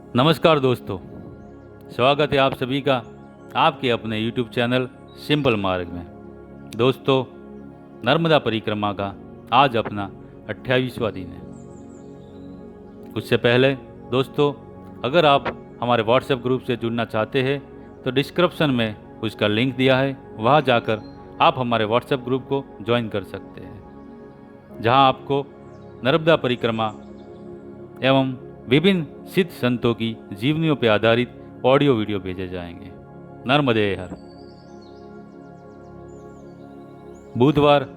नमस्कार दोस्तों, स्वागत है आप सभी का आपके अपने YouTube चैनल सिंपल मार्ग में। दोस्तों, नर्मदा परिक्रमा का आज अपना 28वां दिन है। उससे पहले दोस्तों, अगर आप हमारे व्हाट्सएप ग्रुप से जुड़ना चाहते हैं तो डिस्क्रिप्शन में उसका लिंक दिया है, वहां जाकर आप हमारे व्हाट्सएप ग्रुप को ज्वाइन कर सकते हैं, जहां आपको नर्मदा परिक्रमा एवं विभिन्न सिद्ध संतों की जीवनियों पर आधारित ऑडियो वीडियो भेजे जाएंगे। नर्मदे हर। बुधवार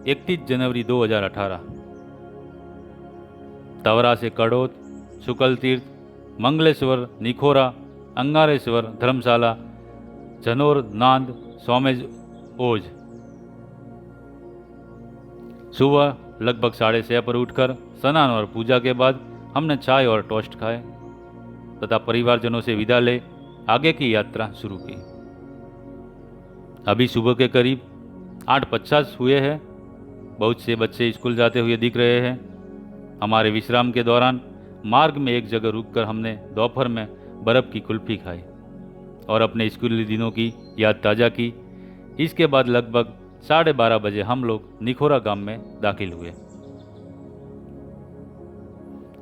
31 जनवरी 2018, तवरा से कड़ोत, शुक्ल तीर्थ, मंगलेश्वर, निखोरा, अंगारेश्वर, धर्मशाला, जनोर, नांद, सोमेज, ओज। सुबह लगभग 6:30 पर उठकर स्नान और पूजा के बाद हमने चाय और टोस्ट खाए तथा परिवारजनों से विदा ले आगे की यात्रा शुरू की। अभी सुबह के करीब 8:50 हुए हैं। बहुत से बच्चे स्कूल जाते हुए दिख रहे हैं। हमारे विश्राम के दौरान मार्ग में एक जगह रुककर हमने दोपहर में बर्फ़ की कुल्फी खाई और अपने स्कूली दिनों की याद ताज़ा की। इसके बाद लगभग 12:30 बजे हम लोग निखोरा गांव में दाखिल हुए।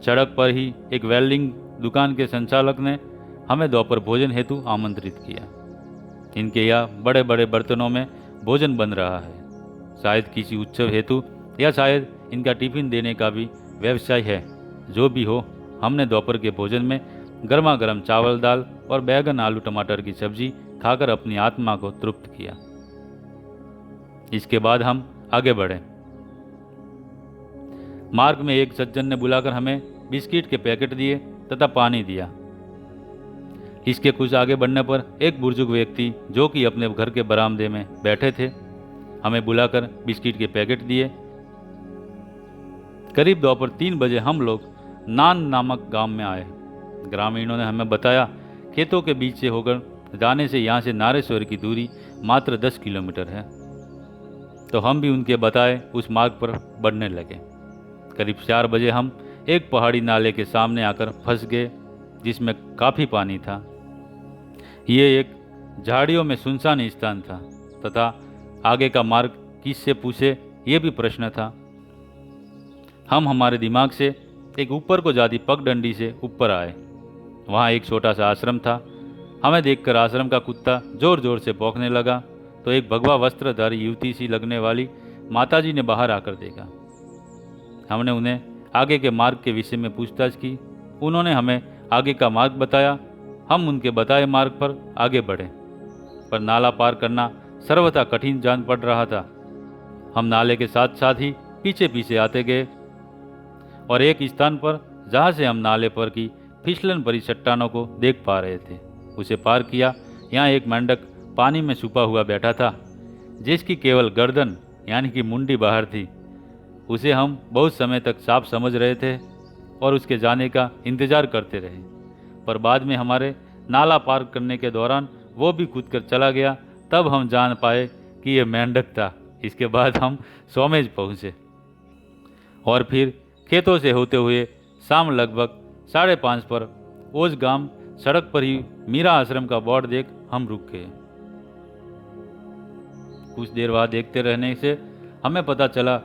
सड़क पर ही एक वेल्डिंग दुकान के संचालक ने हमें दोपहर भोजन हेतु आमंत्रित किया। इनके यहाँ बड़े बड़े बर्तनों में भोजन बन रहा है, शायद किसी उत्सव हेतु या शायद इनका टिफिन देने का भी व्यवसाय है। जो भी हो, हमने दोपहर के भोजन में गर्मा गर्म चावल, दाल और बैगन आलू टमाटर की सब्जी खाकर अपनी आत्मा को तृप्त किया। इसके बाद हम आगे बढ़े। मार्ग में एक सज्जन ने बुलाकर हमें बिस्किट के पैकेट दिए तथा पानी दिया। इसके कुछ आगे बढ़ने पर एक बुजुर्ग व्यक्ति जो कि अपने घर के बरामदे में बैठे थे, हमें बुलाकर बिस्किट के पैकेट दिए। करीब दोपहर 3 बजे हम लोग नान नामक गांव में आए। ग्रामीणों ने हमें बताया खेतों के बीच से होकर जाने से यहाँ से नारेश्वर की दूरी मात्र 10 किलोमीटर है। तो हम भी उनके बताए उस मार्ग पर बढ़ने लगे। करीब 4 बजे हम एक पहाड़ी नाले के सामने आकर फंस गए, जिसमें काफ़ी पानी था। ये एक झाड़ियों में सुनसान स्थान था तथा आगे का मार्ग किससे पूछे, ये भी प्रश्न था। हम हमारे दिमाग से एक ऊपर को जाती पगडंडी से ऊपर आए। वहाँ एक छोटा सा आश्रम था। हमें देखकर आश्रम का कुत्ता जोर जोर से भौंकने लगा तो एक भगवा वस्त्रधारी युवती सी लगने वाली माताजी ने बाहर आकर देखा। हमने उन्हें आगे के मार्ग के विषय में पूछताछ की। उन्होंने हमें आगे का मार्ग बताया। हम उनके बताए मार्ग पर आगे बढ़े, पर नाला पार करना सर्वथा कठिन जान पड़ रहा था। हम नाले के साथ साथ ही पीछे पीछे आते गए और एक स्थान पर जहाँ से हम नाले पर की फिसलन भरी चट्टानों को देख पा रहे थे, उसे पार किया। यहाँ एक मेंढक पानी में छुपा हुआ बैठा था, जिसकी केवल गर्दन यानी कि मुंडी बाहर थी। उसे हम बहुत समय तक साफ समझ रहे थे और उसके जाने का इंतजार करते रहे, पर बाद में हमारे नाला पार करने के दौरान वो भी कूदकर चला गया। तब हम जान पाए कि ये मेंढक था। इसके बाद हम सोमेज पहुँचे और फिर खेतों से होते हुए शाम लगभग 5:30 पर ओज गांव सड़क पर ही मीरा आश्रम का बोर्ड देख हम रुक गए। कुछ देर वहाँ देखते रहने से हमें पता चला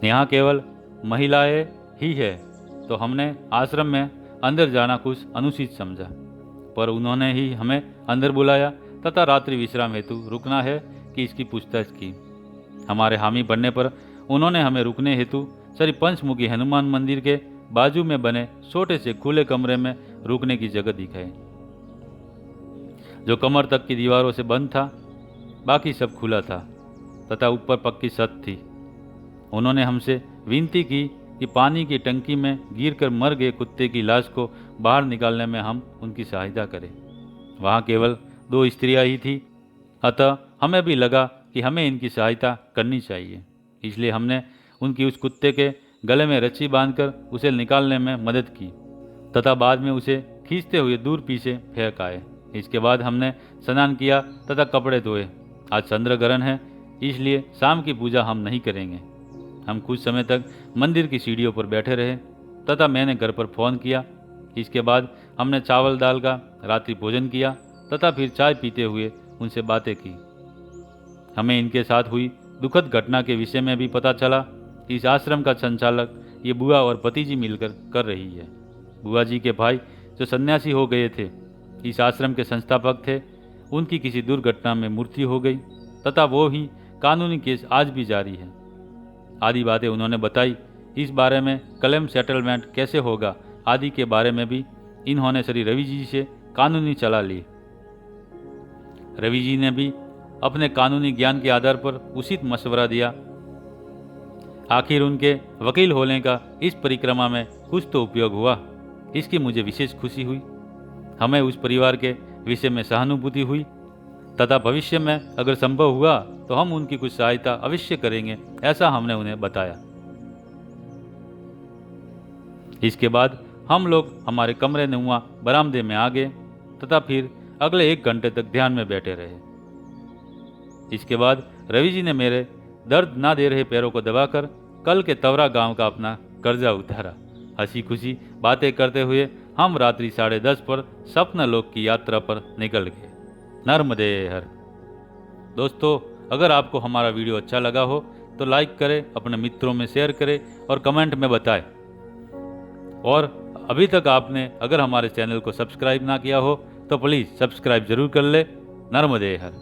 यहाँ केवल महिलाएं ही है, तो हमने आश्रम में अंदर जाना कुछ अनुचित समझा, पर उन्होंने ही हमें अंदर बुलाया तथा रात्रि विश्राम हेतु रुकना है कि इसकी पूछताछ की। हमारे हामी बनने पर उन्होंने हमें रुकने हेतु श्री पंचमुखी हनुमान मंदिर के बाजू में बने छोटे से खुले कमरे में रुकने की जगह दिखाई, जो कमर तक की दीवारों से बंद था। बाकी सब खुला था तथा ऊपर पक्की छत थी। उन्होंने हमसे विनती की कि पानी की टंकी में गिरकर मर गए कुत्ते की लाश को बाहर निकालने में हम उनकी सहायता करें। वहाँ केवल 2 स्त्रियाँ ही थी, अतः हमें भी लगा कि हमें इनकी सहायता करनी चाहिए। इसलिए हमने उनकी उस कुत्ते के गले में रस्सी बांधकर उसे निकालने में मदद की तथा बाद में उसे खींचते हुए दूर पीछे फेंक आए। इसके बाद हमने स्नान किया तथा कपड़े धोए। आज चंद्रग्रहण है, इसलिए शाम की पूजा हम नहीं करेंगे। हम कुछ समय तक मंदिर की सीढ़ियों पर बैठे रहे तथा मैंने घर पर फ़ोन किया। इसके बाद हमने चावल दाल का रात्रि भोजन किया तथा फिर चाय पीते हुए उनसे बातें की। हमें इनके साथ हुई दुखद घटना के विषय में भी पता चला। इस आश्रम का संचालक ये बुआ और भतीजी मिलकर कर रही है। बुआ जी के भाई जो सन्यासी हो गए थे, इस आश्रम के संस्थापक थे, उनकी किसी दुर्घटना में मृत्यु हो गई तथा वो ही कानूनी केस आज भी जारी है। आदि बातें उन्होंने बताई। इस बारे में क्लेम सेटलमेंट कैसे होगा आदि के बारे में भी इन्होंने श्री रवि जी से कानूनी सलाह ली। रवि जी ने भी अपने कानूनी ज्ञान के आधार पर उचित मशवरा दिया। आखिर उनके वकील होने का इस परिक्रमा में कुछ तो उपयोग हुआ, इसकी मुझे विशेष खुशी हुई। हमें उस परिवार के विषय में सहानुभूति हुई तथा भविष्य में अगर संभव हुआ तो हम उनकी कुछ सहायता अवश्य करेंगे, ऐसा हमने उन्हें बताया। इसके बाद हम लोग हमारे कमरे नुमा बरामदे में आ गए तथा फिर अगले 1 घंटे तक ध्यान में बैठे रहे। इसके बाद रवि जी ने मेरे दर्द ना दे रहे पैरों को दबाकर कल के तवरा गांव का अपना कर्जा उतारा। हंसी खुशी बातें करते हुए हम रात्रि 10:30 पर सपना लोक की यात्रा पर निकल गए। नर्मदे हर। दोस्तों, अगर आपको हमारा वीडियो अच्छा लगा हो तो लाइक करें, अपने मित्रों में शेयर करें और कमेंट में बताएं। और अभी तक आपने अगर हमारे चैनल को सब्सक्राइब ना किया हो तो प्लीज़ सब्सक्राइब जरूर कर ले। नर्मदे हर।